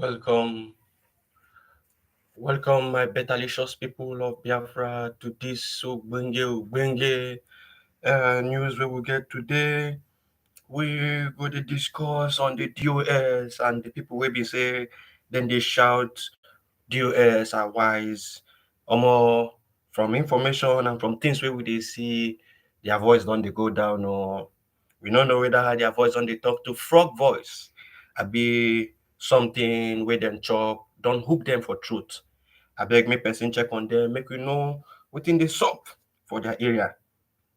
Welcome, welcome, my betalicious people of Biafra to this Ubenge news we will get today. We go to discuss on the DOS and the people will be say, then they shout, DOS are wise, or more from information and from things where we they see their voice don't they go down or we don't know whether their voice on they talk to frog voice. I be something where them chop, don't hook them for truth. I beg me person check on them, make we know within the sup for their area.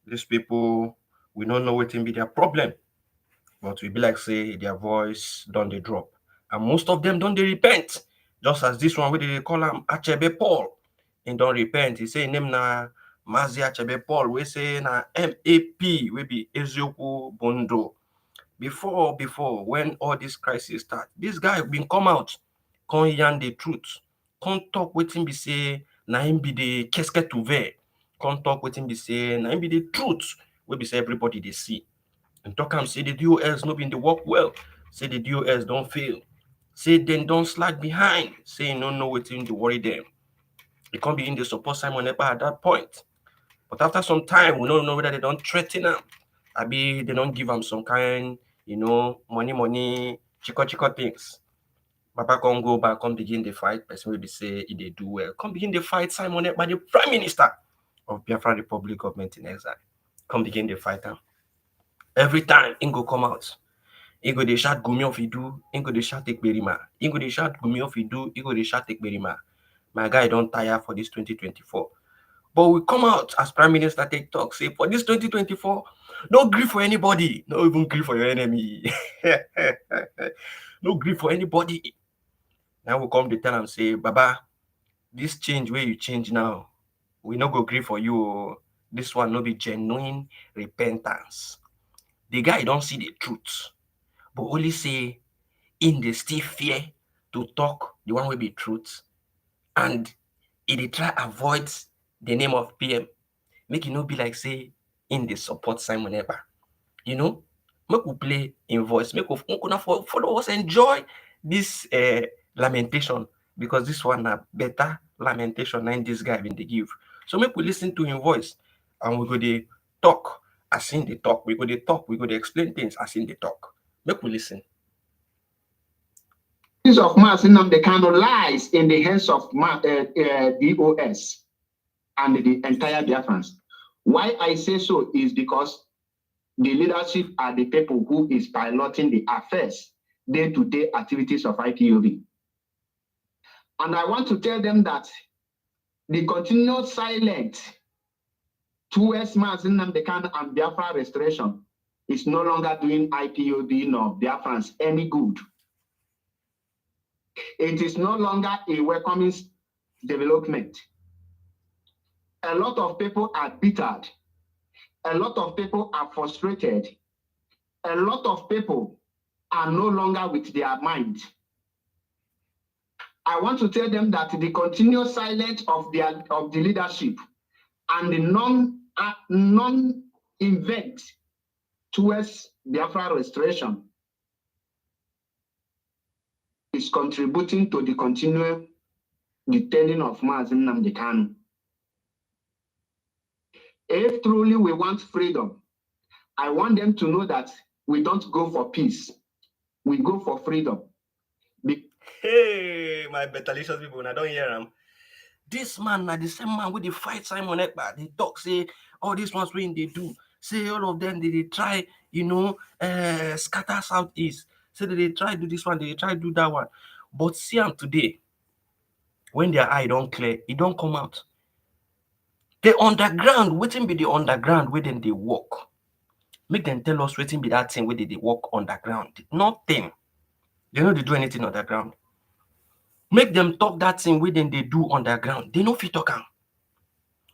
These people we don't know what be their problem, but we be like say their voice don't they drop. And most of them don't they repent. Just as this one where they call him Achebe Paul. He don't repent. He say name na Mazi Achebe Paul. We say na MAP we be Ezioku Bondo. Before when all this crisis start, this guy been come out, come yarn the truth, come talk wetin be say na him be the casket ouvert, come talk wetin be say na him be the truth wey be say everybody dey see. And talk am say the DOS no been dey work well, say the DOS don fail, say dem don slack behind, say e no know wetin dey worry dem. E come begin dey support Simon Ekpa at that point. But after some time, we don't know whether they don't threaten him. Maybe they don't give him some kind, money, chico things. Papa come go back, come begin the fight. Person will be say they do well. Come begin the fight Simon Ekpa, the Prime Minister of Biafra Republic government in exile. Come begin the fight him. Every time he go come out. He go they shout Gumi of Idu, he go they shout take Berima. He go they shout Gumi of Idu, he go they shout take Berima. My guy don't tire for this 2024. But we come out as Prime Minister take talk, say for this 2024, no grief for anybody, no even grief for your enemy. No grief for anybody. Now we come to tell him, say, Baba, this change where you change now, we no go grief for you. This one no be genuine repentance. The guy don't see the truth, but only say in the still fear to talk the one will be truth, and he try avoid the name of PM, make it no be like say in the support Simon Ekpa. Make we play in voice, make we follow us enjoy this lamentation, because this one a better lamentation than this guy been they give. So make we listen to him voice, and we go dey talk as in the talk. We go dey talk, we go dey explain things as in the talk. Make we listen. Of Mazi Nnamdi Kanu lies in the hands of DOS and the entire Biafrans. Why I say so is because the leadership are the people who is piloting the affairs, day-to-day activities of IPOB. And I want to tell them that the continued silence towards Mazi Nnamdi Kanu and Biafra restoration is no longer doing IPOB nor Biafrans any good. It is no longer a welcoming development. A lot of people are bittered. A lot of people are frustrated. A lot of people are no longer with their mind. I want to tell them that the continuous silence of the leadership and the non-invent towards Biafra restoration is contributing to the continual detaining of Mazi Nnamdi Kanu. If truly we want freedom, I want them to know that we don't go for peace. We go for freedom. Hey, my betalicious people, I don't hear him. This man, na the same man with the fight Simon Ekpa. They talk, say, all these ones when they do, say all of them, they try, scatter Southeast. Say they try do this one, they try do that one. But see them today, when their eye don't clear, it don't come out. The underground, waiting be the underground where then they walk. Make them tell us waiting be that thing where they walk underground. Nothing. They know they do anything underground. Make them talk that thing where then they do underground. They know fit talk am.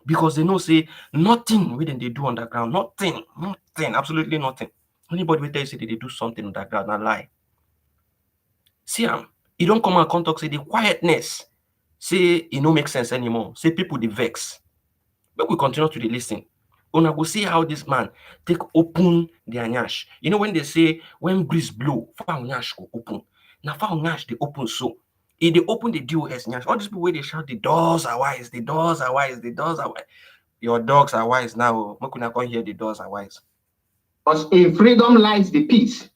Because they know say nothing where then they do underground. Nothing, absolutely nothing. Anybody will tell you say they do something underground and lie. See he don't come and talk say the quietness. Say it no make sense anymore. Say people they vex. But we continue to listen. Una go see how this man take open their nyash. When they say when breeze blow, far nyash go open. Now for Nash they open so. If they open the DOS, all these people where they shout the doors are wise, the doors are wise, the doors are wise. Your dogs are wise now. I can't hear the doors are wise. Because in freedom lies the peace.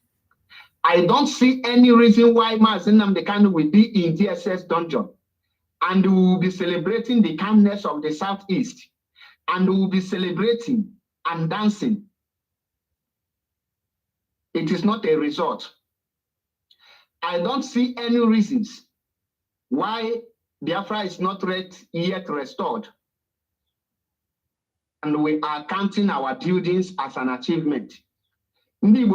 I don't see any reason why Mazen Nnamdi Kanu will be in DSS dungeon and we will be celebrating the calmness of the Southeast and we will be celebrating and dancing. It is not a resort. I don't see any reasons why Biafra is not yet restored. And we are counting our buildings as an achievement. We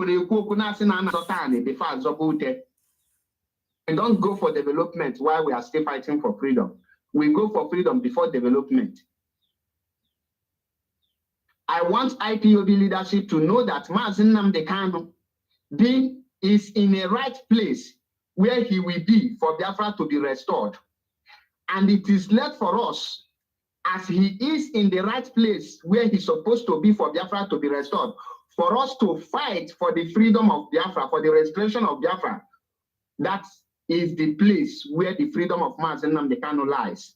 don't go for development while we are still fighting for freedom. We go for freedom before development. I want IPOB leadership to know that Mazen Nnamdi Kanu is in a right place where he will be for Biafra to be restored. And it is left for us, as he is in the right place where he's supposed to be for Biafra to be restored, for us to fight for the freedom of Biafra, for the restoration of Biafra. That is the place where the freedom of Mazen Nnamdi Kanu lies.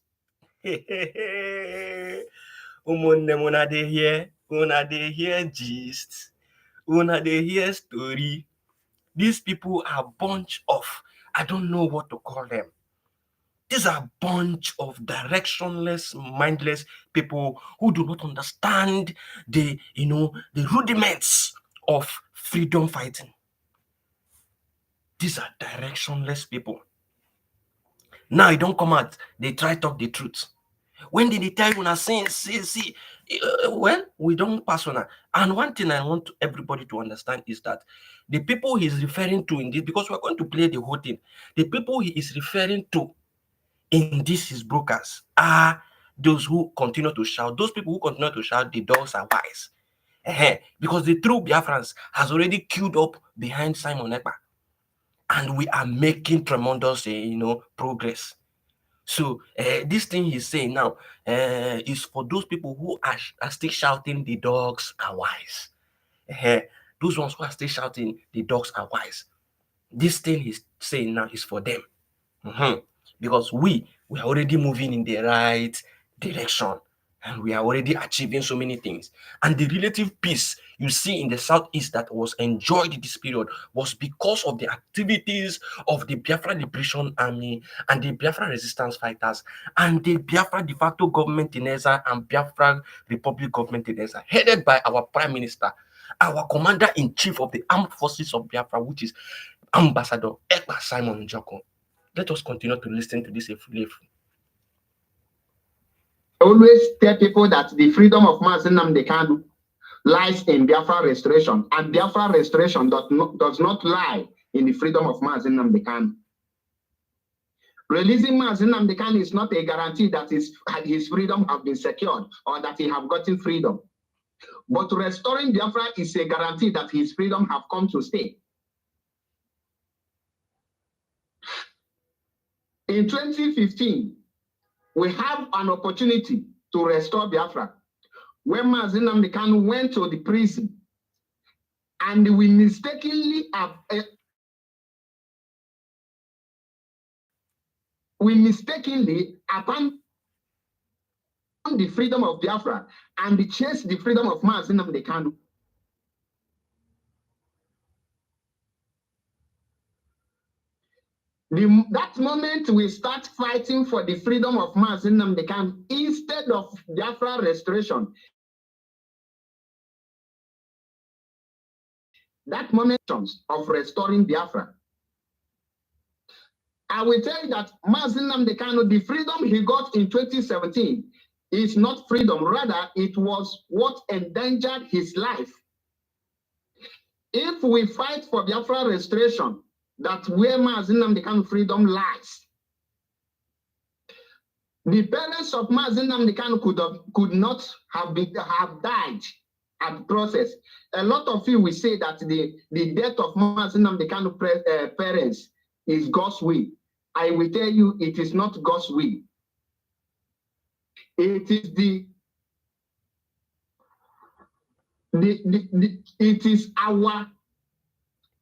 Una dey hear gist, una dey hear story. These people are a bunch of, I don't know what to call them. These are a bunch of directionless, mindless people who do not understand the rudiments of freedom fighting. These are directionless people. Now you don't come out, they try to talk the truth. When did they tell you una see? Well, we don't pass on. And one thing I want everybody to understand is that the people he's referring to in this, because we're going to play the whole thing, the people he is referring to in this his brokers are those who continue to shout. Those people who continue to shout, the dogs are wise. Because the true Biafrans has already queued up behind Simon Ekpa. And we are making tremendous, progress. So this thing he's saying now is for those people who are still shouting the dogs are wise. Those ones who are still shouting the dogs are wise. This thing he's saying now is for them. Because we are already moving in the right direction and we are already achieving so many things. And the relative peace you see in the Southeast that was enjoyed in this period was because of the activities of the Biafra Liberation Army and the Biafra resistance fighters and the Biafra de facto government in Eza and Biafra Republic government in Eza, headed by our Prime Minister, our Commander-in-Chief of the Armed Forces of Biafra, which is Ambassador Ekpa Simon Njoko. Let us continue to listen to this fully. I always tell people that the freedom of Mazen Nnamdi Kanu lies in Biafra restoration, and Biafra restoration does not lie in the freedom of Mazen Nnamdi Kanu. Releasing Mazen Nnamdi Kanu is not a guarantee that his freedom have been secured or that he have gotten freedom. But restoring Biafra is a guarantee that his freedom have come to stay. In 2015, we have an opportunity to restore Biafra. When Mazen Nnamdi Kanu went to the prison and we mistakenly abandoned the freedom of Biafra and chased the freedom of Mazen Nnamdi Kanu. That moment we start fighting for the freedom of Mazen Nnamdi Kanu instead of Biafra restoration. That moment of restoring Biafra. I will tell you that Mazen Nnamdi Kanu, the freedom he got in 2017 is not freedom. Rather, it was what endangered his life. If we fight for Biafra restoration, that's where Mazen Nnamdi Kanu freedom lies. The parents of Mazen Nnamdi Kanu could not have died at the process. A lot of you will say that the death of Mazen Nnamdi Kanu parents is God's will. I will tell you, it is not God's will. It is it is our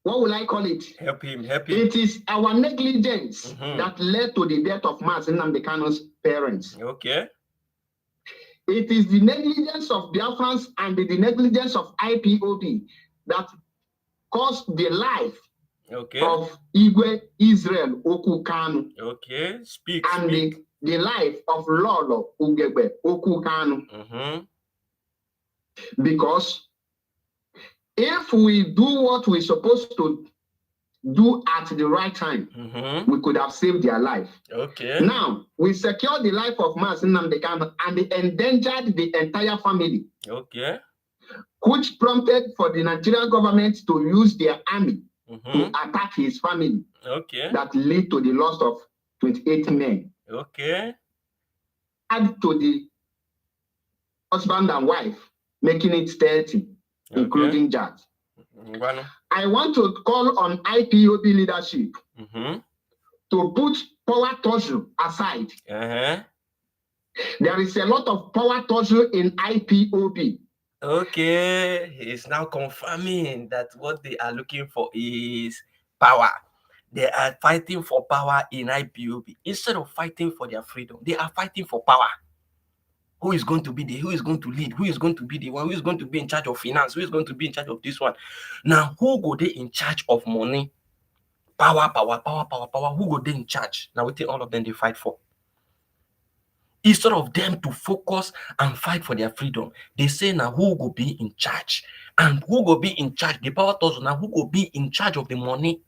what will I call it? Help him. It is our negligence that led to the death of Mazi Nnamdi Kanu's parents. Okay. It is the negligence of Biafrans and the negligence of IPOB that caused the life of Igwe Israel Oku Kanu. Okay, speak. The life of Lolo Ugebe Oku Kanu. Because if we do what we're supposed to do at the right time, we could have saved their life. Okay. Now, we secured the life of Mazi Nnamdi Kanu and endangered the entire family. Okay. Which prompted for the Nigerian government to use their army to attack his family. Okay. That led to the loss of 28 men. Okay. Add to the husband and wife, making it 30, including Judge. I want to call on IPOB leadership to put power torture aside. There is a lot of power torture in IPOB. Okay, he's now confirming that what they are looking for is power. They are fighting for power in IPOB. Instead of fighting for their freedom, they are fighting for power. Who is going to be who is going to lead? Who is going to be the one? Who is going to be in charge of finance? Who is going to be in charge of this one? Now, who go they in charge of money? Power. Who go they in charge? Now, we think all of them they fight for. Instead of them to focus and fight for their freedom, they say now who will be in charge? And who will be in charge? The power toss now who will be in charge of the money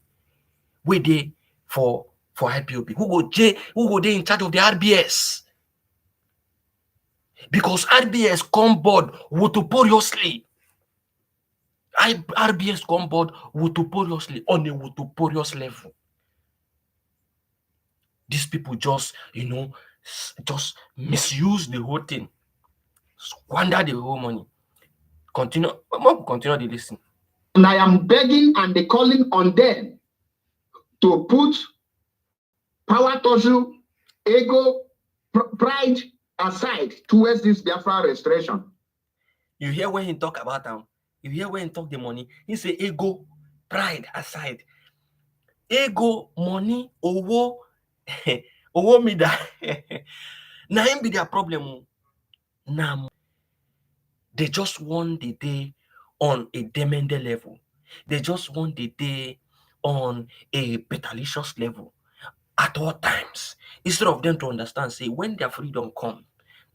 where they for IPOB? Who go they in charge of the RBS? Because RBS come board notoriously. RBS come board notoriously on a notorious level. These people just, just misuse the whole thing, squander the whole money. Continue the listen. And I am begging and calling on them to put power, torture, ego, pride aside towards this Biafra restoration. You hear when he talk about them? You hear when he talk the money? He say ego, pride aside. Ego, money, owo me that. Now him be their problem. Now they just want the day on a demanded level. They just want the day on a petalicious level at all times. Instead of them to understand, say, when their freedom come,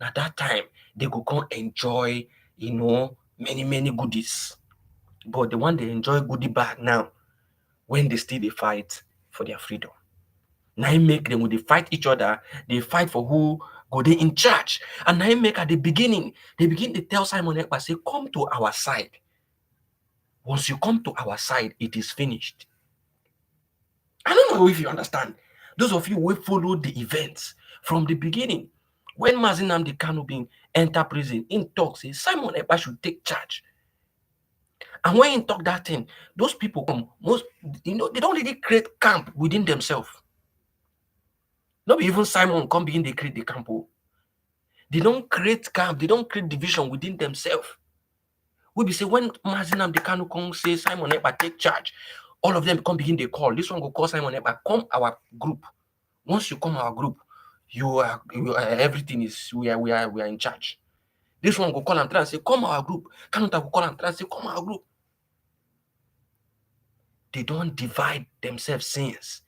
at that time, they go come enjoy, many goodies. But the one they enjoy goodie bag now, when they still they fight for their freedom. Now make them, when they fight each other, they fight for who go they in charge. And now make at the beginning, they begin to tell Simon Ekpa, say, come to our side. Once you come to our side, it is finished. I don't know if you understand. Those of you who follow the events from the beginning, when Mazi Nnamdi Kanu being enter prison, in talk, say Simon Ekpa should take charge. And when he talk that thing, those people come, they don't really create camp within themselves. Not even Simon come begin they create the camp. They don't create camp, they don't create division within themselves. We be say when Mazi Nnamdi Kanu come say Simon Ekpa take charge, all of them come begin they call. This one go call Simon Ekpa, come our group. Once you come our group, you are everything is we are in charge. This one go call and try and say, come our group. Kanuta go call and try and say, come our group. They don't divide themselves since.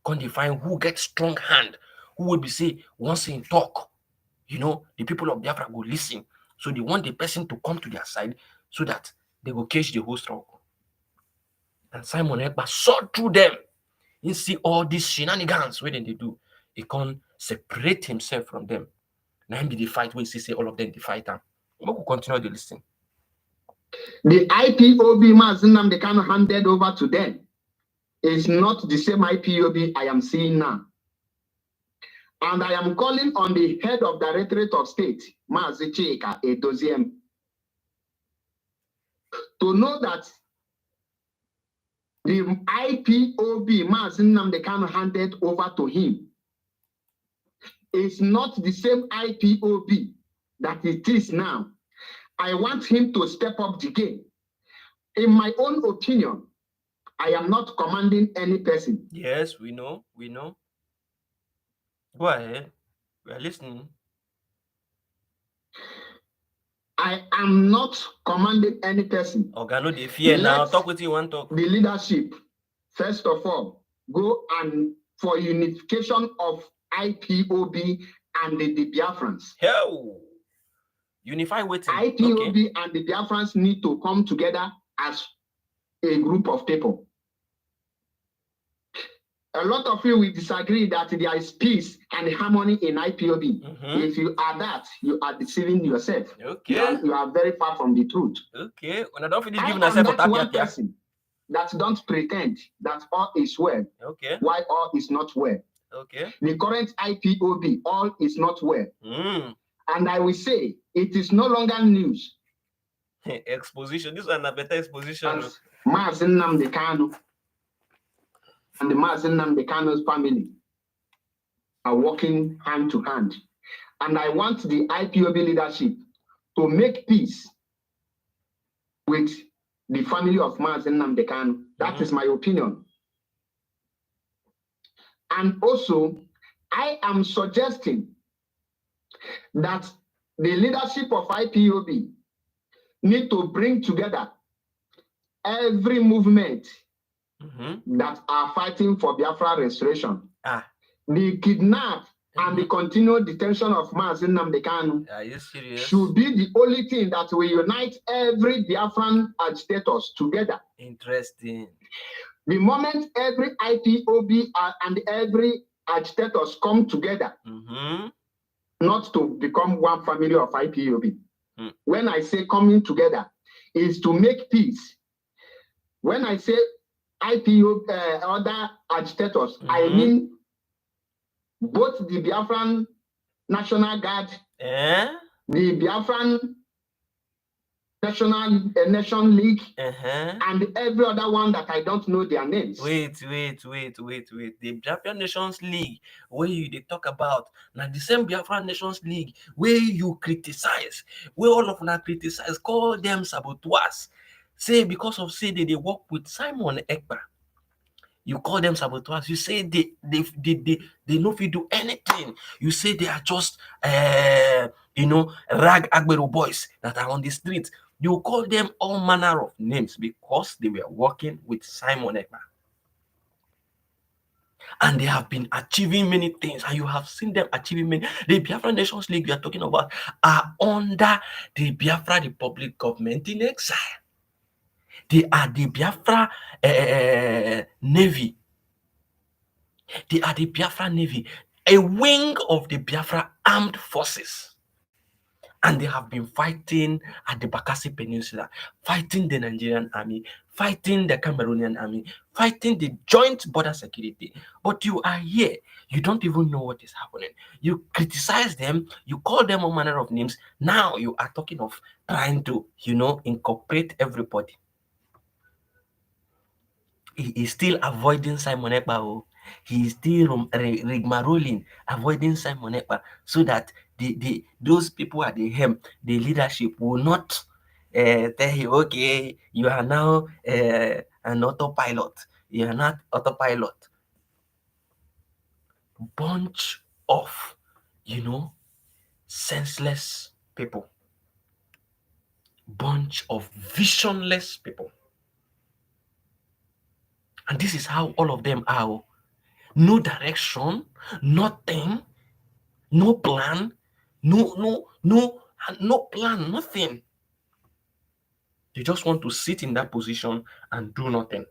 Can't define who gets strong hand, who will be say once in talk. The people of Biafra go listen. So they want the person to come to their side so that they will catch the whole struggle. And Simon Ekpa saw through them. You see all these shenanigans where they do. He can't separate himself from them. Now be the fight where he say all of them the fight. We will continue to listen. The IPOB Mazi Nnamdi Kanu handed over to them is not the same IPOB I am seeing now. And I am calling on the head of Directorate of State, Mazi Chika Edoziem, to know that the IPOB Mazi Nnamdi Kanu handed over to him is not the same IPOB that it is now. I want him to step up the game. In my own opinion, I am not commanding any person. Yes, we know. Go ahead. We are listening. I am not commanding any person. Oga, no dey fear now. Let Talk with you one talk. the leadership, first of all, go and for unification of IPOB and the Biafrans. Hell. Unify waiting. IPOB Okay. and the Biafrans need to come together as a group of people. A lot of you will disagree that there is peace and harmony in IPOB. If you are that, you are deceiving yourself. Okay. You are very far from the truth. Okay. When I don't finish I giving am myself that a one person that don't pretend that all is well. Okay. Why all is not well? Okay. The current IPOB, all is not well. And I will say, it is no longer news. Exposition. This one a better exposition. As Mazi Nnamdi Kanu and the Mazi Nnamdi Kanu's family are working hand to hand. And I want the IPOB leadership to make peace with the family of Mazi Nnamdi Kanu. That is my opinion. And also, I am suggesting that the leadership of IPOB need to bring together every movement that are fighting for Biafra restoration. The kidnap and the continued detention of Mazi Nnamdi Kanu should be the only thing that will unite every Biafran agitators together. Interesting. The moment every IPOB and every agitators come together, not to become one family of IPOB. When I say coming together, is to make peace. When I say IPOB, other agitators, I mean both the Biafran National Guard, the Biafran Nation League, and every other one that I don't know their names. Wait. The Biafran Nations League, where they talk about now the same Biafran Nations League where you criticize, where all of them criticize, call them saboteurs. Say because of say they work with Simon Ekpa. You call them saboteurs. You say they know if you do anything. You say they are just rag Agbero boys that are on the street. You call them all manner of names because they were working with Simon Ekpa. And they have been achieving many things, and you have seen them achieving many. The Biafra Nations League we are talking about are under the Biafra Republic government in exile. They are the Biafra Navy. They are the Biafra Navy, a wing of the Biafra Armed Forces. And they have been fighting at the Bakassi Peninsula, fighting the Nigerian army, fighting the Cameroonian army, fighting the joint border security. But you are here, you don't even know what is happening. You criticize them, you call them all manner of names. Now you are talking of trying to, incorporate everybody. He is still avoiding Simon Ekpa. He is still rigmaroling, avoiding Simon Ekpa, so that those people at the helm, the leadership, will not tell him, okay, you are now an autopilot. You are not autopilot. Bunch of, senseless people. Bunch of visionless people. And this is how all of them are. No direction, nothing, no plan, no plan, nothing. They just want to sit in that position and do nothing.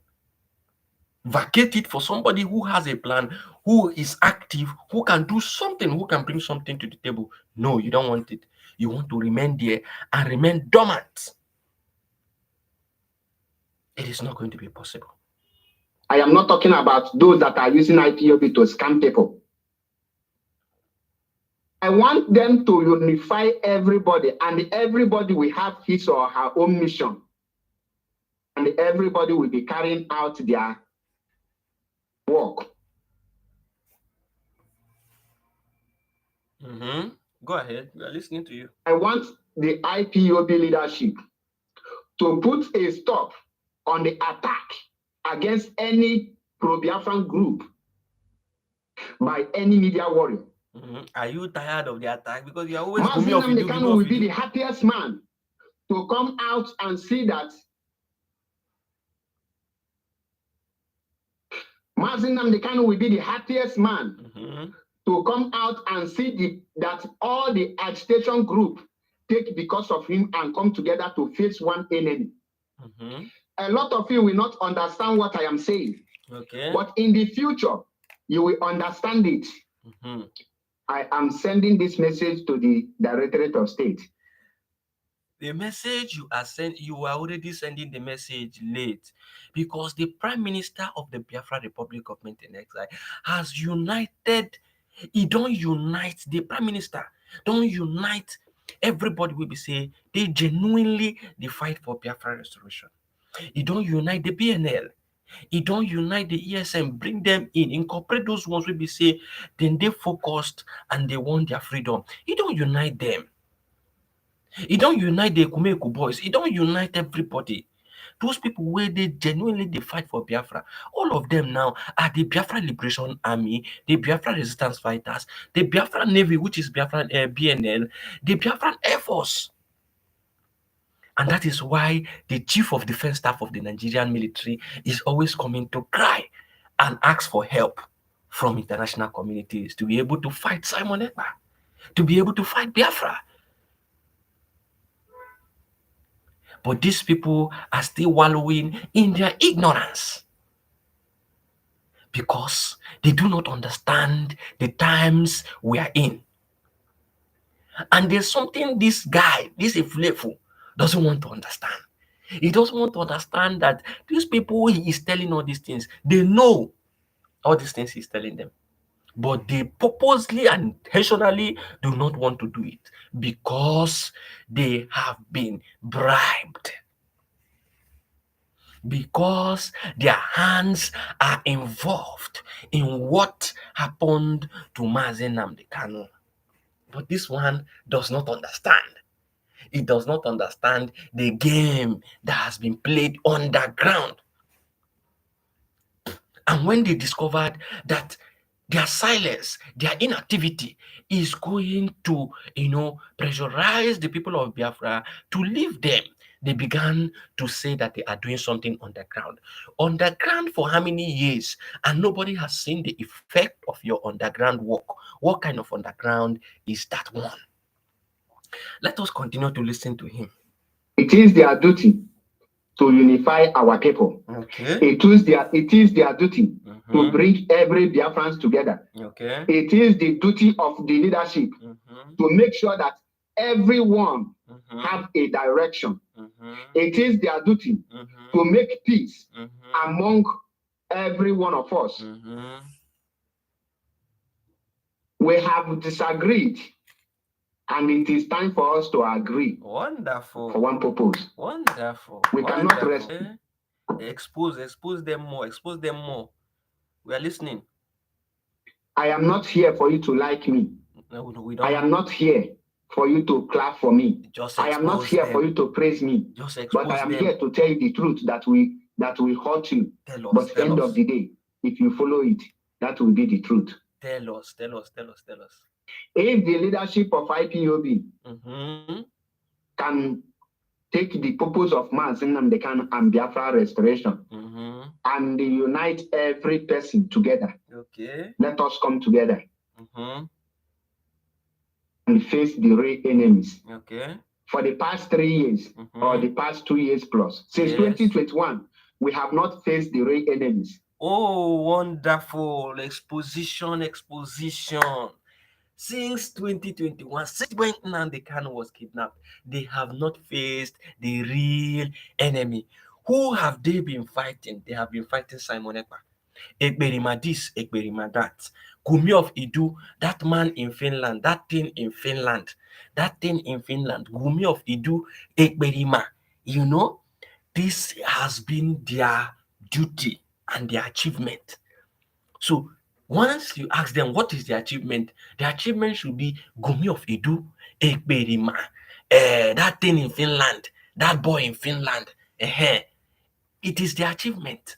Vacate it for somebody who has a plan, who is active, who can do something, who can bring something to the table. No, you don't want it. You want to remain there and remain dormant. It is not going to be possible. I am not talking about those that are using IPOB to scam people. I want them to unify everybody, and everybody will have his or her own mission. And everybody will be carrying out their work. Go ahead. We are listening to you. I want the IPOB leadership to put a stop on the attack against any pro-Biafran group by any media warrior. Are you tired of the attack? Because you are always Mazi Nnamdi Kanu will be the happiest man to come out and see that Mazi Nnamdi Kanu will be the happiest man to come out and see that all the agitation group take because of him and come together to face one enemy. A lot of you will not understand what I am saying. Okay. But in the future, you will understand it. I am sending this message to the Directorate of State. The message you are already sending the message late, because the Prime Minister of the Biafra Republic Government in Exile has united. He don't unite the Prime Minister. Don't unite everybody. Will be say they genuinely they fight for Biafra restoration. He don't unite the BNL. He don't unite the ESM, bring them in, incorporate those ones will be say, then they focused and they want their freedom. He don't unite them. He don't unite the Ekumeku boys. He don't unite everybody. Those people where they genuinely they fight for Biafra, all of them now are the Biafra Liberation Army, the Biafra Resistance Fighters, the Biafra Navy, which is Biafra BNL, the Biafran Air Force. And that is why the Chief of Defense Staff of the Nigerian military is always coming to cry and ask for help from international communities to be able to fight Simon Ekpa, to be able to fight Biafra. But these people are still wallowing in their ignorance because they do not understand the times we are in. And there's something this guy, this Iflefu, doesn't want to understand. He doesn't want to understand that these people he is telling all these things, they know all these things he's telling them. But they purposely and intentionally do not want to do it because they have been bribed. Because their hands are involved in what happened to Mazi Nnamdi Kanu. But this one does not understand. It does not understand the game that has been played underground. And when they discovered that their silence, their inactivity is going to, pressurize the people of Biafra to leave them, they began to say that they are doing something underground. Underground for how many years? And nobody has seen the effect of your underground work. What kind of underground is that one? Let us continue to listen to him. It is their duty to unify our people. Okay. It is their duty to bring every Biafrans together. Okay. It is the duty of the leadership to make sure that everyone have a direction. It is their duty to make peace among every one of us. We have disagreed, and it is time for us to agree. Wonderful. For one purpose. Wonderful. We cannot rest. Expose them more. Expose them more. We are listening. I am not here for you to like me. No, we don't. I am not here for you to clap for me. I am not here for you to praise me. But I am here to tell you the truth that will hurt you. But end of the day, if you follow it, that will be the truth. Tell us. If the leadership of IPOB can take the purpose of Mazi Nnamdi Kanu and Biafra restoration and unite every person together, let us come together and face the real enemies. For the past 3 years or the past 2 years plus, since 2021, we have not faced the real enemies. Oh, wonderful. Exposition. Since 2021, since when Nnamdi Kanu was kidnapped, they have not faced the real enemy. Who have they been fighting? They have been fighting Simon Ekpa. Ekberima this, Ekberima that. Gumi of Idu, that man in Finland, that thing in Finland, Gumi of Idu, Ekberima. This has been their duty and their achievement. So once you ask them what is the achievement should be Gumi of Idu, Ekberima, that thing in Finland, that boy in Finland. It is the achievement.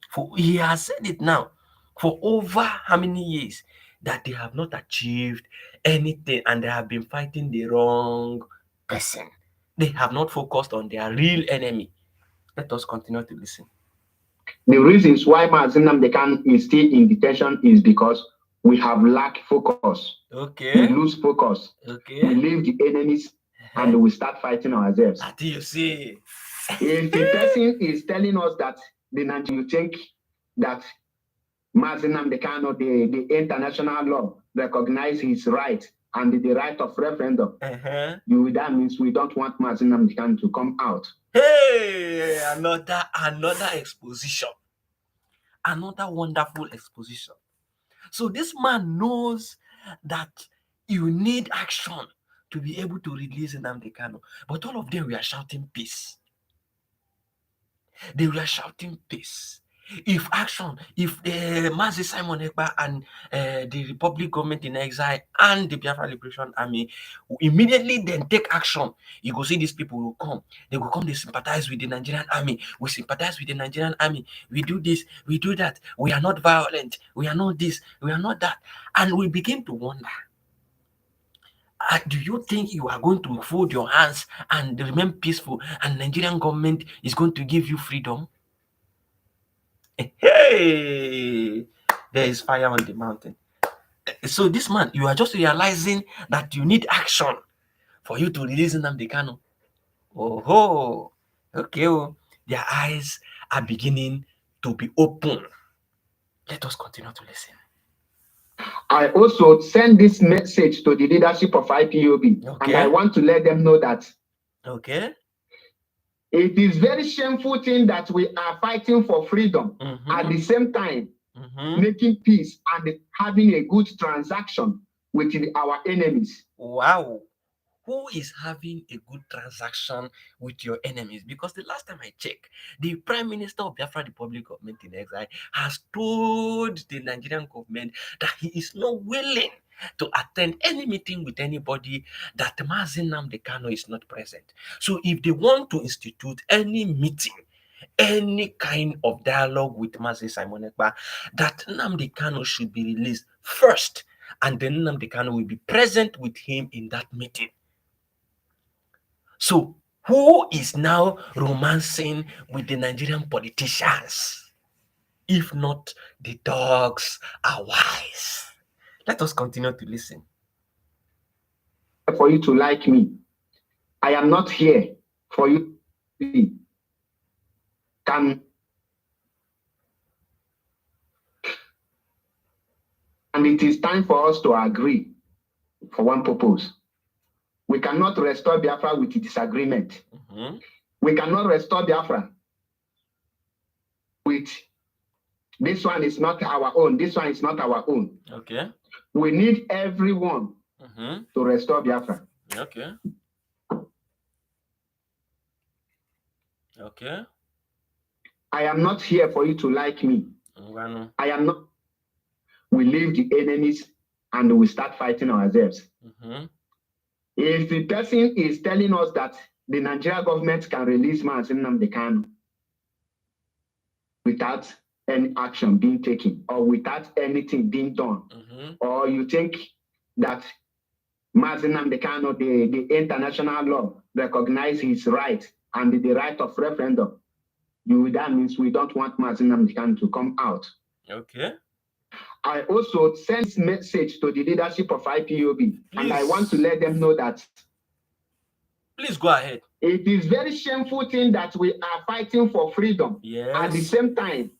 For he has said it now for over how many years that they have not achieved anything and they have been fighting the wrong person. They have not focused on their real enemy. Let us continue to listen. The reasons why Mazi Nnamdi Kanu is still in detention is because we have lack focus. Okay. We lose focus. Okay. We leave the enemies and we start fighting ourselves. What do you see? If the person is telling us that you think that Mazi Nnamdi Kanu, the international law recognize his right and the right of referendum, that means we don't want Mazi Nnamdi Kanu to come out. Hey, another exposition. Another wonderful exposition. So this man knows that you need action to be able to release Nnamdi Kanu. But all of them were shouting peace. They were shouting peace. If Mazi Simon Ekpa and the Republic government in exile and the Biafra Liberation Army immediately then take action, you go see these people will come. They will come, they sympathize with the Nigerian army. We sympathize with the Nigerian army. We do this, we do that. We are not violent. We are not this, we are not that. And we begin to wonder, do you think you are going to fold your hands and remain peaceful and Nigerian government is going to give you freedom? Hey, there is fire on the mountain. So this man, you are just realizing that you need action for you to release Nnamdi Kanu. Oh, okay. Their eyes are beginning to be open. Let us continue to listen. I also send this message to the leadership of IPOB, and I want to let them know that it is very shameful thing that we are fighting for freedom at the same time making peace and having a good transaction with our enemies. Wow. Who is having a good transaction with your enemies? Because the last time I checked, the Prime Minister of Biafra Republic Government in Exile has told the Nigerian government that he is not willing to attend any meeting with anybody that Mazi Nnamdi Kanu is not present. So if they want to institute any meeting, any kind of dialogue with Mazi Simon Ekpa, that Nnamdi Kanu should be released first, and then Nnamdi Kanu will be present with him in that meeting. So, who is now romancing with the Nigerian politicians? If not the dogs are wise. Let us continue to listen. For you to like me, I am not here for you to can. And it is time for us to agree for one purpose. We cannot restore Biafra with disagreement. We cannot restore Biafra with this one is not our own, this one is not our own. Okay. We need everyone to restore Biafra. Okay. Okay. I am not here for you to like me. I am not. We leave the enemies and we start fighting ourselves. If the person is telling us that the Nigerian government can release Mazi Nnamdi Kanu without any action being taken or without anything being done, or you think that Mazi Nnamdi Kanu, the international law recognize his right and the right of referendum, that means we don't want Mazi Nnamdi Kanu to come out. Okay. I also send this message to the leadership of IPOB, and I want to let them know that. Please go ahead. It is very shameful thing that we are fighting for freedom at the same time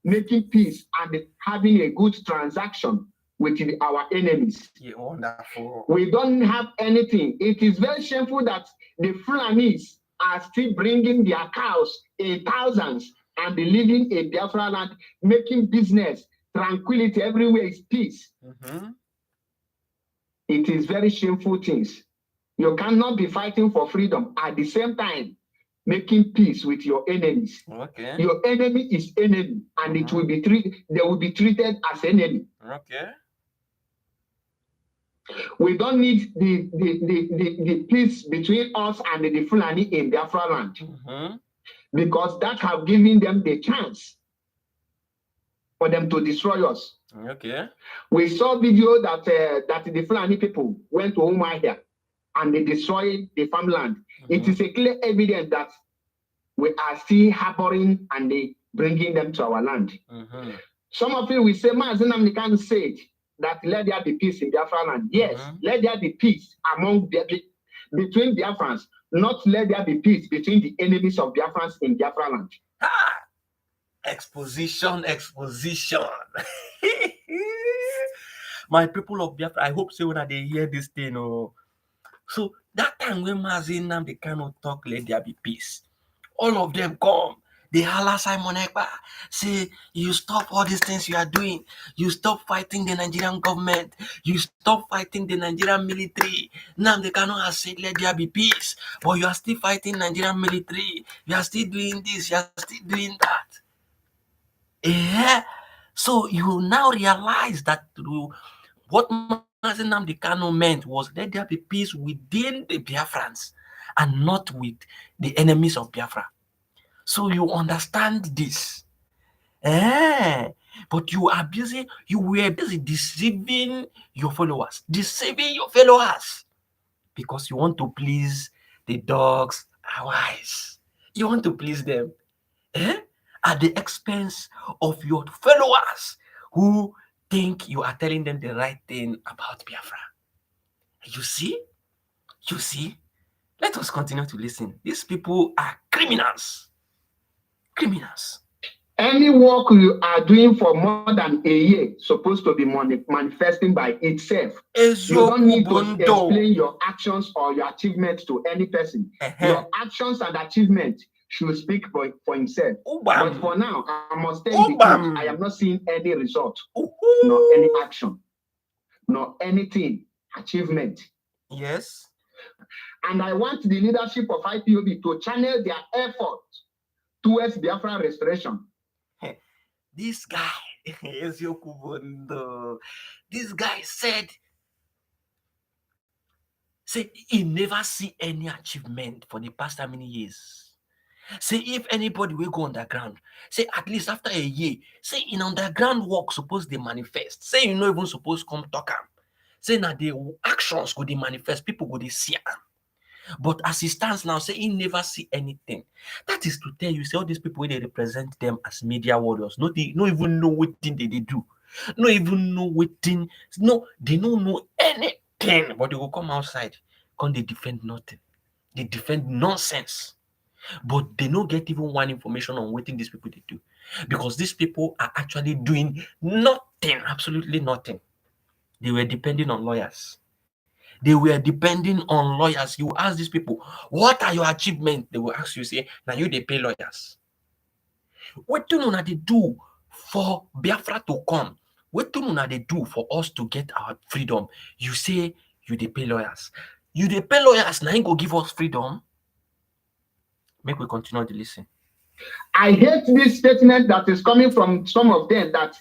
making peace and having a good transaction with our enemies. Yeah, wonderful. We don't have anything. It is very shameful that the Fulanis are still bringing their cows in thousands and living in Biafra land, making business. Tranquility everywhere is peace. It is very shameful things. You cannot be fighting for freedom at the same time making peace with your enemies. Okay. Your enemy is enemy, and it will be treated. They will be treated as enemy. Okay. We don't need the peace between us and the Fulani in Biafra land, because that have given them the chance for them to destroy us. Okay. We saw video that that the Fulani people went to Umuahia and they destroyed the farmland. It is a clear evidence that we are still harboring and they bringing them to our land. Some of you will say, Mazen Namdekan said that let there be peace in Biafra land. Yes, let there be peace between Biafrans, not let there be peace between the enemies of Biafrans in Biafra land. Exposition. My people of Biafra, I hope so when they hear this thing. So that time when Mazen Namdekan talk, let there be peace. All of them come. They holla Simon Ekpa, say, you stop all these things you are doing. You stop fighting the Nigerian government. You stop fighting the Nigerian military. Now they cannot have said, let there be peace. But you are still fighting Nigerian military. You are still doing this. You are still doing that. Yeah. So you now realize that what Mazen Namdekan meant was let there be peace within the Biafrans and not with the enemies of Biafra. So you understand this. But you were busy deceiving your followers. Because you want to please the dogs and wise. You want to please them. At the expense of your followers who think you are telling them the right thing about Biafra. You see? Let us continue to listen. These people are criminals. Any work you are doing for more than a year supposed to be manifesting by itself. You don't need to explain your actions or your achievements to any person. Your actions and achievements should speak for himself. But for now, I must tell you the truth. I am not seeing any result, nor any action, nor anything, achievement. Yes. And I want the leadership of IPOB to channel their effort towards Biafra restoration. This guy, this guy said he never see any achievement for the past how many years. Say if anybody will go underground, say at least after a year, say in underground work suppose they manifest. Say you not even suppose come talk am. Say now the actions go they manifest, people go they see am. But as he stands now, say he never see anything. That is to tell you, say all these people when they represent them as media warriors, no even know what thing they do. No even know what thing. No, they don't know anything. But they will come outside, come they defend nothing. They defend nonsense. But they don't get even one information on what these people they do. Because these people are actually doing nothing, absolutely nothing. They were depending on lawyers. They were depending on lawyers. You ask these people, what are your achievements? They will ask you, say, now you they pay lawyers. What do they do for Biafra to come? What do they do for us to get our freedom? You say you they pay lawyers. You they pay lawyers, now you go give us freedom. Make we continue to listen. I hate this statement that is coming from some of them that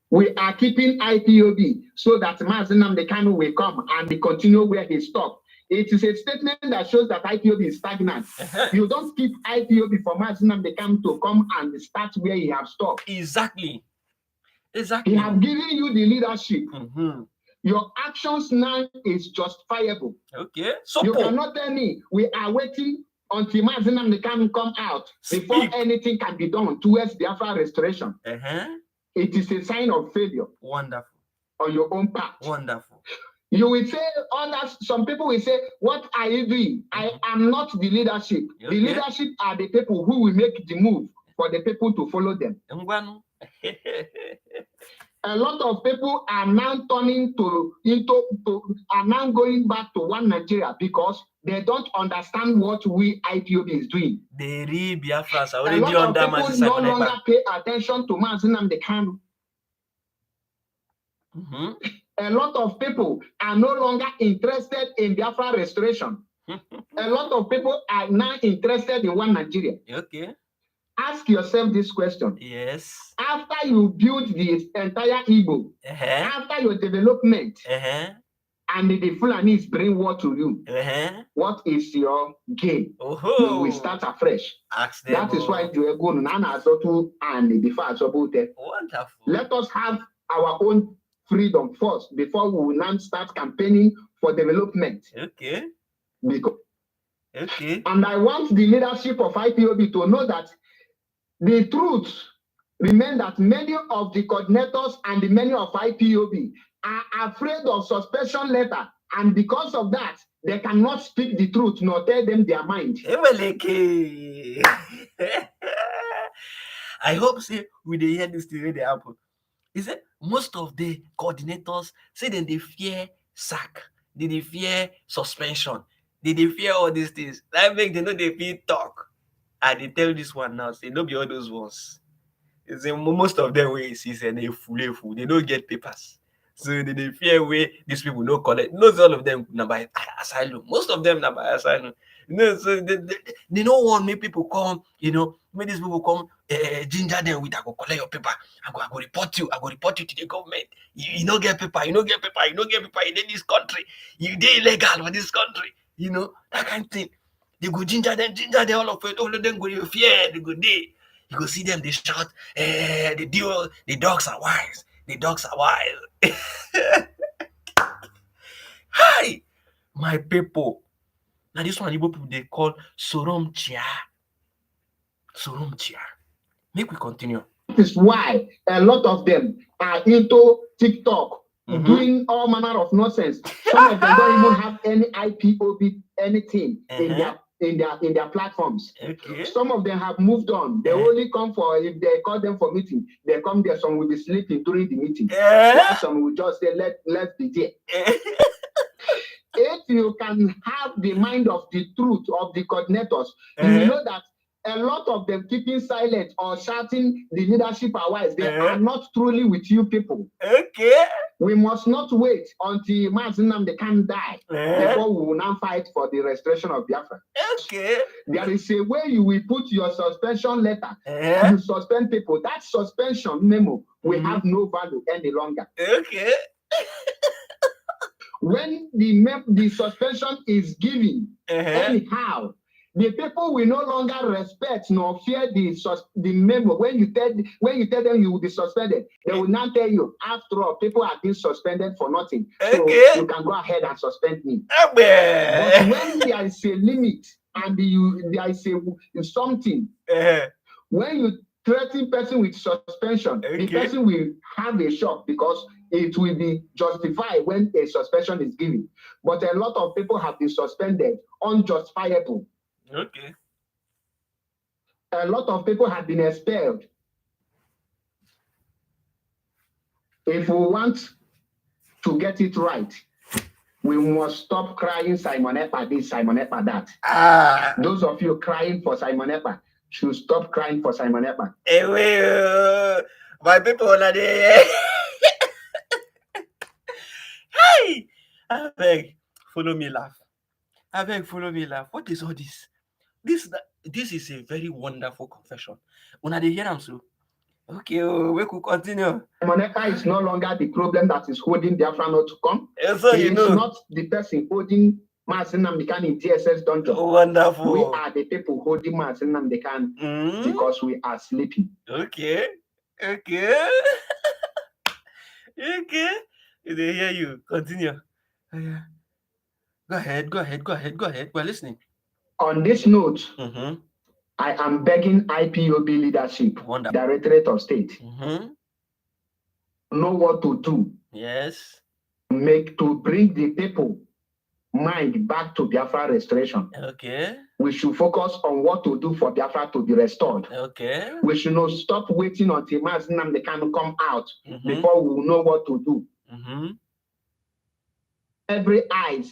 we are keeping IPOB so that Mazen Namdekan will come and continue where he stopped. It is a statement that shows that IPOB is stagnant. You don't keep IPOB for Mazen Namdekan to come and start where he has stopped. Exactly. He has given you the leadership. Your actions now is justifiable. Okay. You cannot tell me we are waiting until Mazen Namdekan come out before anything can be done towards Biafra restoration. It is a sign of failure. Wonderful. On your own part. Wonderful. You will say, some people will say, what are you doing? I am not the leadership. Okay. The leadership are the people who will make the move for the people to follow them. A lot of people are now turning are now going back to one Nigeria because they don't understand what we IPOB is doing. The real Biafras are already under Mazen Simon. No longer pay attention to Mazen Namdekan. A lot of people are no longer interested in Biafra restoration. A lot of people are now interested in one Nigeria. Okay. Ask yourself this question. Yes. After you build the entire Igbo, after your development, and the Fulanis bring war to you, what is your gain? You will start afresh. Ask them. That is why you go to and before wonderful. Let us have our own freedom first before we will now start campaigning for development. Okay. Because, okay. And I want the leadership of IPOB to know that the truth remains that many of the coordinators and the many of IPOB are afraid of suspension letter, and because of that, they cannot speak the truth nor tell them their mind. I hope say we dey hear this thing wey dey happen. He said most of the coordinators say dem dey fear sack, they fear suspension, they fear all these things. That make dem no dey fit talk. I dey tell this one now, say no be all those ones. Say most of them wey you see say they full, they don't get papers. So they fear where these people no collect. Not all of them na by asylum. Most of them na by asylum. So they don't want me people come, when these people come ginger them with I go collect your paper. I go report you. I go report you to the government. You don't get paper, you don't get paper, you don't get paper in this country. You dey illegal for this country. That kind of thing. They go ginger them, all of it. All of them go fear, they go dey. You go see them, they shout, the dogs are wise. The dogs are wise. Hi, my people. Now this one Igbo people they call Sorom Chia. Sorom Chia. Make we continue. That is why a lot of them are into TikTok, doing all manner of nonsense. Some of them don't even have any IPOB anything in their platforms. Okay. Some of them have moved on. They only come for, if they call them for meeting, they come there. Some will be sleeping during the meeting. While some will just say, let's be there. If you can have the mind of the truth of the coordinators, you know that a lot of them keeping silent or shouting the leadership are wise. They are not truly with you people. Okay. We must not wait until Mazinam they can die before we will now fight for the restoration of Biafra. Okay. There is a way you will put your suspension letter. You suspend people. That suspension memo will have no value any longer. Okay. When the suspension is given, anyhow, the people will no longer respect nor fear the memo. When you tell them you will be suspended, they will now tell you, after all, people are being suspended for nothing. So you can go ahead and suspend me. But when there is a limit and there is something, when you threaten person with suspension, the person will have a shock because it will be justified when a suspension is given. But a lot of people have been suspended unjustifiable. Okay. A lot of people have been expelled. If we want to get it right, we must stop crying Simon Ekpa this, Simon Ekpa that. Those of you crying for Simon Ekpa should stop crying for Simon Ekpa. My people are there. Hey, I beg, follow me laugh. I beg, follow me laugh. What is all this? This is a very wonderful confession. When I hear them so, okay, we could continue. Simon Ekpa is no longer the problem that is holding Biafra not to come. So he is not the person holding Mazen Namdekan in DSS dungeon. Wonderful. We are the people holding Mazen Namdekan because we are sleeping. Okay. Okay. They hear you. Continue. Go ahead. We're listening. On this note, I am begging IPOB leadership, Directorate of State, know what to do. Yes. To bring the people mind back to Biafra restoration. Okay. We should focus on what to do for Biafra to be restored. Okay. We should not stop waiting until Mazen Namdekan come out before we know what to do. Every eyes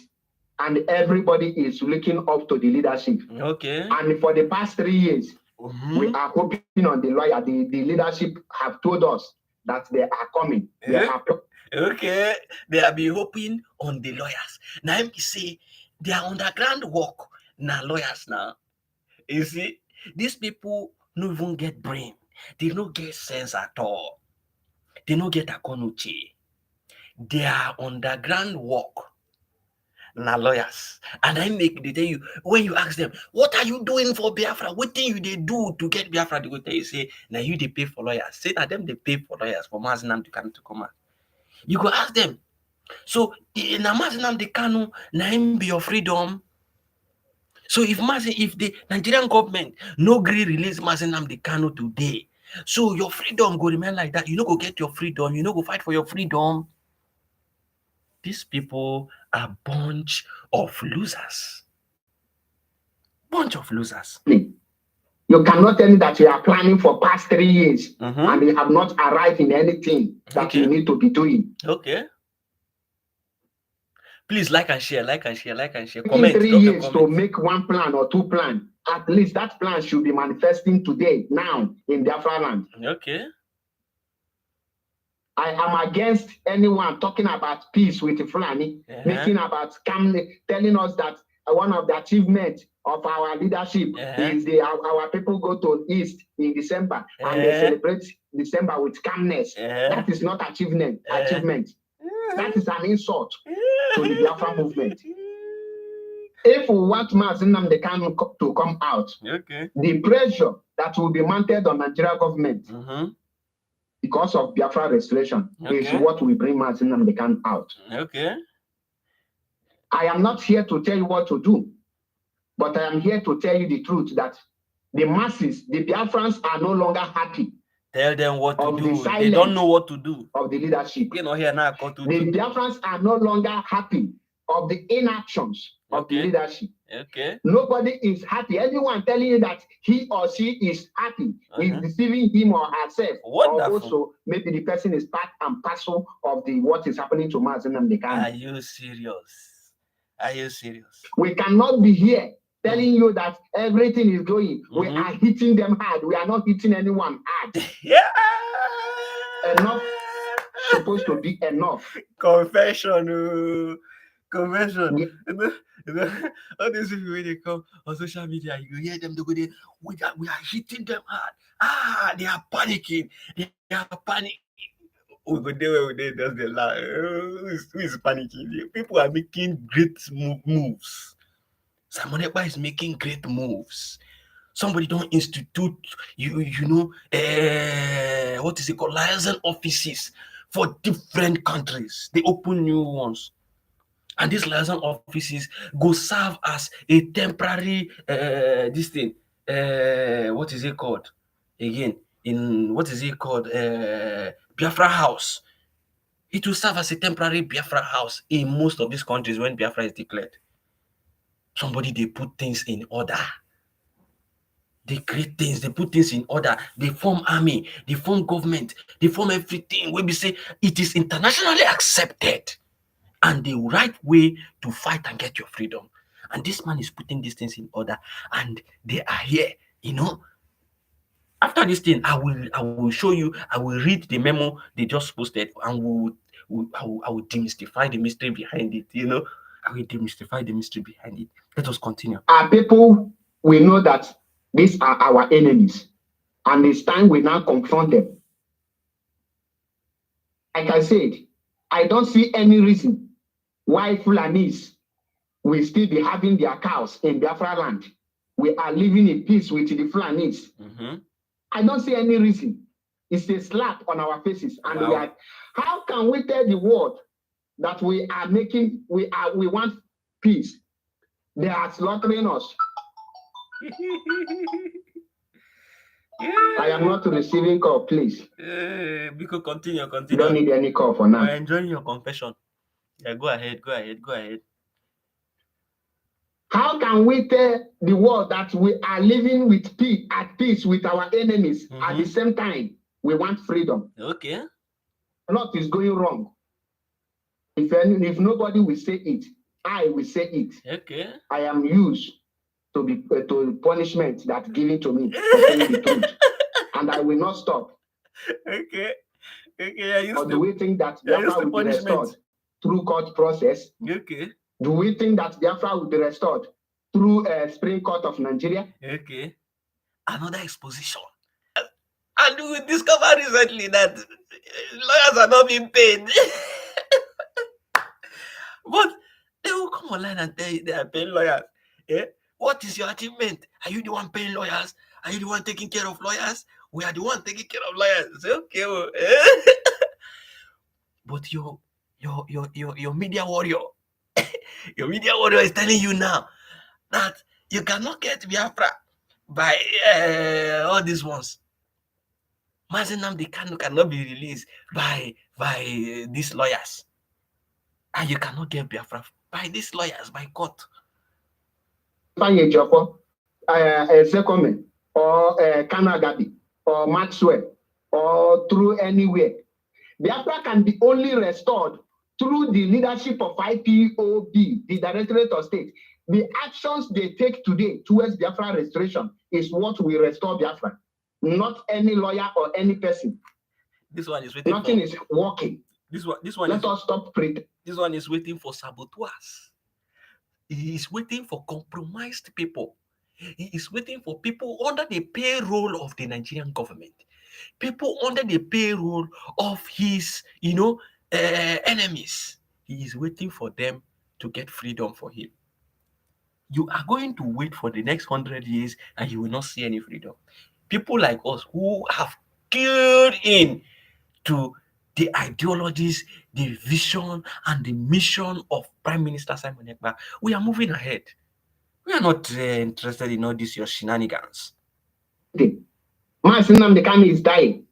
and everybody is looking up to the leadership. Okay. And for the past 3 years, we are hoping on the lawyer. The leadership have told us that they are coming. Okay. They have been hoping on the lawyers. Now let me say their underground work now lawyers now. You see, these people no even get brain. They don't get sense at all. They don't get akonuche. Their underground work na lawyers. And I make they tell you, when you ask them, what are you doing for Biafra? What thing you they do to get Biafra? They will tell you, say, now you they pay for lawyers. Say that them they pay for lawyers for Mazinam to come out. You go ask them. So na Mazinam the Kanu, na him be your freedom. So if the Nigerian government no agree release Mazinam the Kanu today, so your freedom go remain like that. You no go get your freedom. You no go fight for your freedom. These people are bunch of losers. Bunch of losers. You cannot tell me that you are planning for past 3 years and you have not arrived in anything that you need to be doing. Okay. Please like and share, like and share, like and share. Taking 3 years to make one plan or two plans. At least that plan should be manifesting today, now, in Biafra land. Okay. I am against anyone talking about peace with Fulani, making about telling us that one of the achievements of our leadership is our people go to East in December and they celebrate December with calmness. That is not achievement. That is an insult to the Biafra movement. If we want Mazinam the Kanu to come out, the pressure that will be mounted on Nigeria government because of Biafra restoration is what will bring Mazinam the Kanu out. Okay. I am not here to tell you what to do, but I am here to tell you the truth that the masses, the Biafrans, are no longer happy. Tell them what to do. They don't know what to do. Of the leadership. You know, here now, the Biafrans are no longer happy of the inactions of the leadership. Okay. Nobody is happy. Anyone telling you that he or she is happy is deceiving him or herself. Wonderful. Or also, maybe the person is part and parcel of what is happening to Mazinam the Kanu. Are you serious? Are you serious? We cannot be here telling you that everything is going. We are hitting them hard. We are not hitting anyone hard. Enough supposed to be enough. Confession. Confession. All these people when they come on social media, you hear them, they go there, we are hitting them hard. They are panicking. They are panicking. We go there where they just they laugh. Who is panicking? People are making great moves. Simon Ekpa is making great moves. Somebody don't institute, what is it called? Liaison offices for different countries. They open new ones. And these liaison offices go serve as a temporary, what is it called? Again, Biafra House. It will serve as a temporary Biafra house in most of these countries when Biafra is declared. Somebody, they put things in order. They create things, they put things in order. They form army, they form government, they form everything. When we say it is internationally accepted and the right way to fight and get your freedom. And this man is putting these things in order and they are here, After this thing, I will show you, I will read the memo they just posted and I will demystify the mystery behind it, I will demystify the mystery behind it. Let us continue. Our people, we know that these are our enemies, and it's time we now confront them. Like I said, I don't see any reason why Fulanis will still be having their cows in Biafra land. We are living in peace with the Fulanis. I don't see any reason. It's a slap on our faces, and we are. How can we tell the world that we want peace? They are slaughtering us. I am not receiving call, please. Because continue. You don't need any call for now. We're enjoying your confession. Yeah, go ahead. How can we tell the world that we are living with peace, at peace with our enemies, at the same time we want freedom? Okay. A lot is going wrong. If nobody will say it, I will say it. Okay. I am used to punishment that's given to me for saying the truth, and I will not stop. Okay. Or do we think that Biafra will be restored through court process? Okay. Do we think that Biafra will be restored through a Supreme Court of Nigeria? Okay. Another exposition. And we discovered recently that lawyers are not being paid. But they will come online and tell you they are paying lawyers. Eh? What is your achievement? Are you the one paying lawyers? Are you the one taking care of lawyers? We are the one taking care of lawyers. Say, okay, well, but your media warrior, your media warrior is telling you now that you cannot get Biafra by all these ones. Mazi Nnamdi Kanu cannot be released by these lawyers, and you cannot get Biafra by these lawyers by court. Fanye Joko, Sekome, or Kanagabi, or Maxwell, or through anywhere. Biafra can be only restored through the leadership of IPOB, the Directorate of State. The actions they take today towards Biafra restoration is what will restore Biafra, not any lawyer or any person. This one is waiting. Nothing is working. This one. Let us stop pretending. This one is waiting for saboteurs. He is waiting for compromised people. He is waiting for people under the payroll of the Nigerian government, people under the payroll of his, enemies. He is waiting for them to get freedom for him. You are going to wait for the next 100 years and you will not see any freedom. People like us who have killed in to the ideologies, the vision, and the mission of Prime Minister Simon Ekpa, we are moving ahead. We are not interested in all these your shenanigans. Mazi Nnamdi Kanu is dying,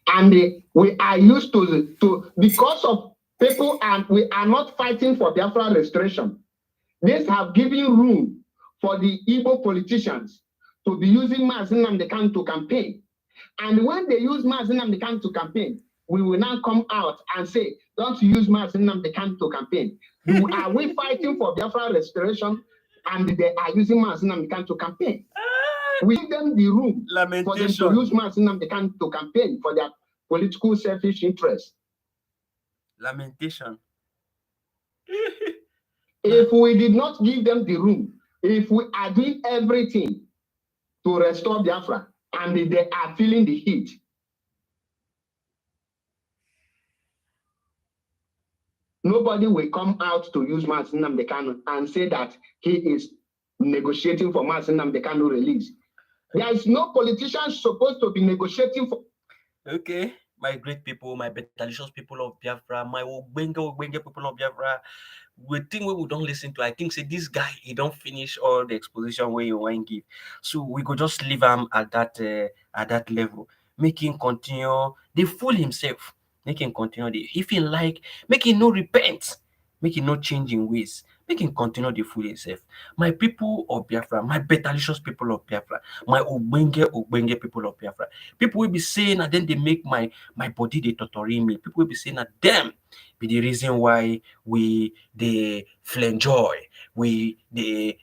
and we are used to because of people, and we are not fighting for Biafra restoration. These have given room for the Igbo politicians to be using Mazi Nnamdi Kanu to campaign. And when they use Mazi Nnamdi Kanu to campaign, we will now come out and say, don't use Mazi Nnamdi Kanu to campaign. Are we fighting for Biafra restoration and they are using Mazi Nnamdi Kanu to campaign? We give them the room for them to use Mazi Nnamdi Kanu to campaign for their political selfish interests. Lamentation. If we did not give them the room, if we are doing everything to restore Biafra and they are feeling the heat, nobody will come out to use Mazi Nnamdi Kanu and say that he is negotiating for Mazi Nnamdi Kanu release. There is no politician supposed to be negotiating for. Okay, my great people, my betalicious people of Biafra, my ogbenge people of Biafra, we think we don't listen to. I think say this guy he don't finish all the exposition where you want to give, so we could just leave him at that level, make him continue. They fool himself, make him continue. If he like, make him no repent, make him no change in ways, make him continue the fool himself. My people of Biafra, my betalicious people of Biafra, my ogbenge people of Biafra, people will be saying and then they make my body they torturing me. People will be saying that them be the reason why we they flenjoy, we they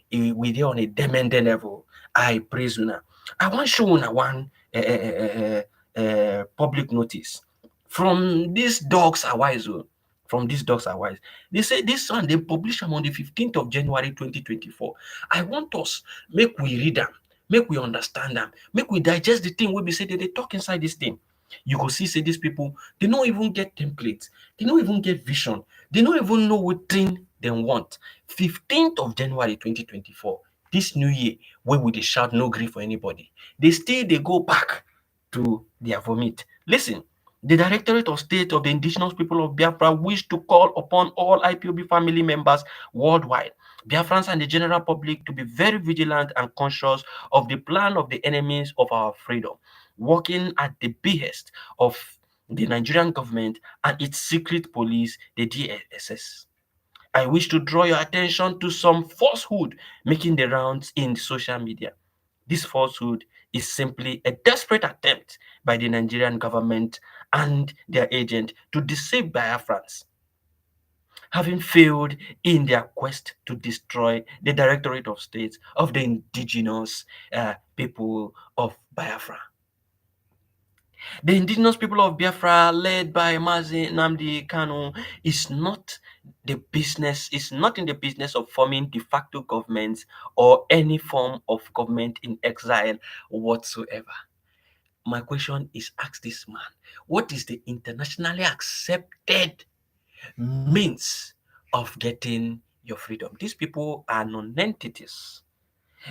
on a demanding level. I praise you now. I want show una one public notice from these dogs are wise. From these dogs are wise. They say this one they publish them on the 15th of January 2024. I want us make we read them, make we understand them, make we digest the thing. We be say that they talk inside this thing. You go see say these people they don't even get templates, they don't even get vision, they don't even know what thing they want. 15th of January 2024, this new year, where would they shout no grief for anybody? They go back to their vomit. Listen, the Directorate of State of the Indigenous People of Biafra wish to call upon all IPOB family members worldwide, Biafrans and the general public to be very vigilant and conscious of the plan of the enemies of our freedom, working at the behest of the Nigerian government and its secret police, the DSS. I wish to draw your attention to some falsehood making the rounds in social media. This falsehood is simply a desperate attempt by the Nigerian government and their agent to deceive Biafrans, having failed in their quest to destroy the Directorate of State of the indigenous people of Biafra. The indigenous people of Biafra, led by Mazi Nnamdi Kanu, is not in the business of forming de facto governments or any form of government in exile whatsoever. My question is ask this man, what is the internationally accepted means of getting your freedom. These people are non-entities.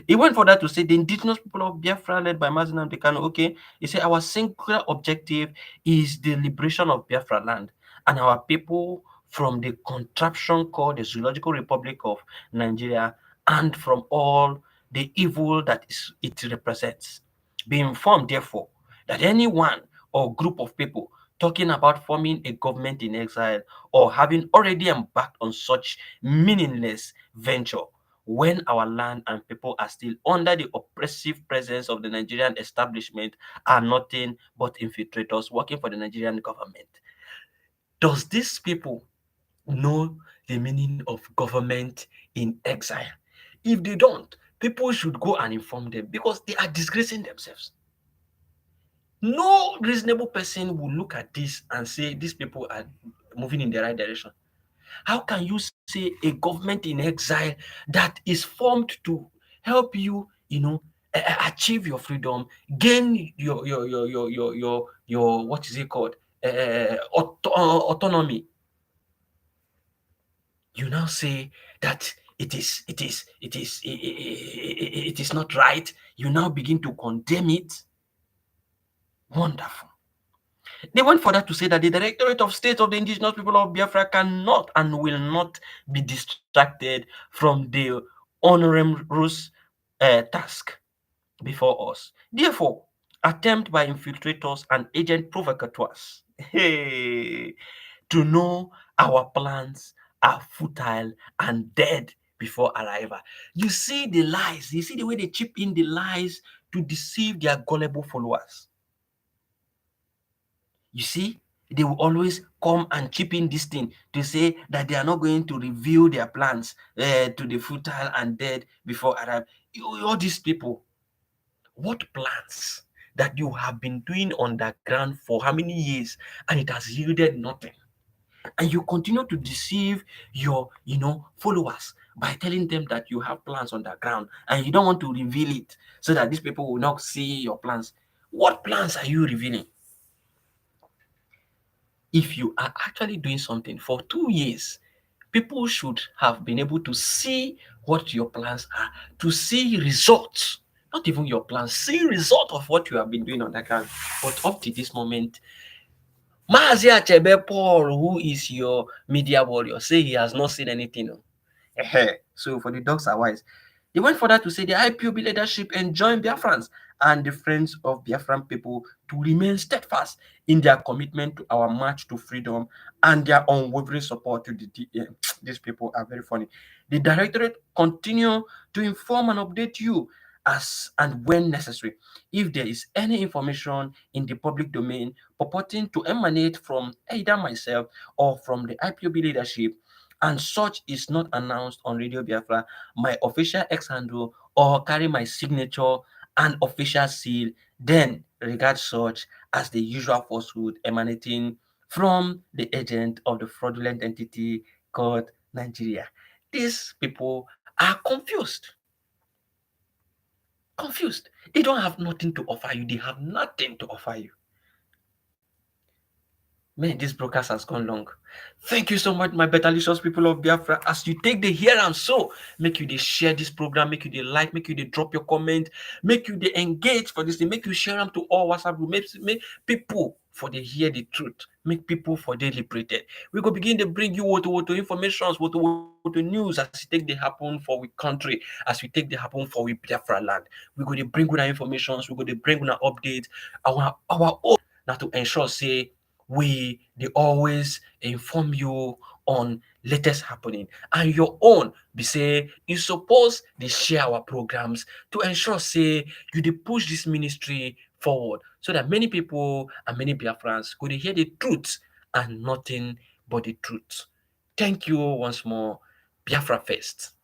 He went further to say the indigenous people of Biafra, led by Mazinam Dekano, okay, he said our singular objective is the liberation of Biafra land and our people from the contraption called the Zoological Republic of Nigeria and from all the evil that it represents. Be informed, therefore, that anyone or group of people talking about forming a government in exile or having already embarked on such meaningless venture when our land and people are still under the oppressive presence of the Nigerian establishment are nothing but infiltrators working for the Nigerian government. Does these people know the meaning of government in exile? If they don't, people should go and inform them because they are disgracing themselves. No reasonable person will look at this and say these people are moving in the right direction. How can you say a government in exile that is formed to help you, achieve your freedom, gain your what is it called, autonomy? You now say that it is not right. You now begin to condemn it. Wonderful. They went further to say that the Directorate of State of the Indigenous People of Biafra cannot and will not be distracted from the onerous task before us. Therefore, attempt by infiltrators and agent provocateurs hey, to know our plans are futile and dead before arrival. You see the lies, you see the way they chip in the lies to deceive their gullible followers. You see, they will always come and chip in this thing to say that they are not going to reveal their plans to the futile and dead before arrival. All these people, what plans that you have been doing underground for how many years and it has yielded nothing? And you continue to deceive your, followers by telling them that you have plans underground and you don't want to reveal it so that these people will not see your plans. What plans are you revealing? If you are actually doing something for 2 years, people should have been able to see what your plans are, to see results, not even your plans, see result of what you have been doing on that ground. But up to this moment, Mazi Achebe Paul, who is your media warrior, say he has not seen anything. Oh. So for the dogs are wise. They went further to say the IPOB leadership enjoined Biafrans and the friends of Biafran people to remain steadfast in their commitment to our march to freedom and their unwavering support to these people are very funny. The directorate continue to inform and update you as and when necessary if there is any information in the public domain purporting to emanate from either myself or from the IPOB leadership and such is not announced on Radio Biafra, my official X handle, or carry my signature and official seal, then regard such as the usual falsehood emanating from the agent of the fraudulent entity called Nigeria. These people are confused. Confused. They don't have nothing to offer you. They have nothing to offer you. Man, this broadcast has gone long. Thank you so much, my betterlicious people of Biafra. As you take the here and so, make you they share this program, make you they like, make you they drop your comment, make you they engage for this thing, make you share them to all WhatsApp group, make people for they hear the truth, make people for they liberated. We go begin to bring you what information, what news as it take they happen for we country, as we take they happen for we Biafra land. We go they bring you informations, we go they bring you updates, our own now to ensure say we they always inform you on latest happening and your own be say you suppose they share our programs to ensure say you they push this ministry forward so that many people and many Biafrans could hear the truth and nothing but the truth. Thank you once more. Biafra first.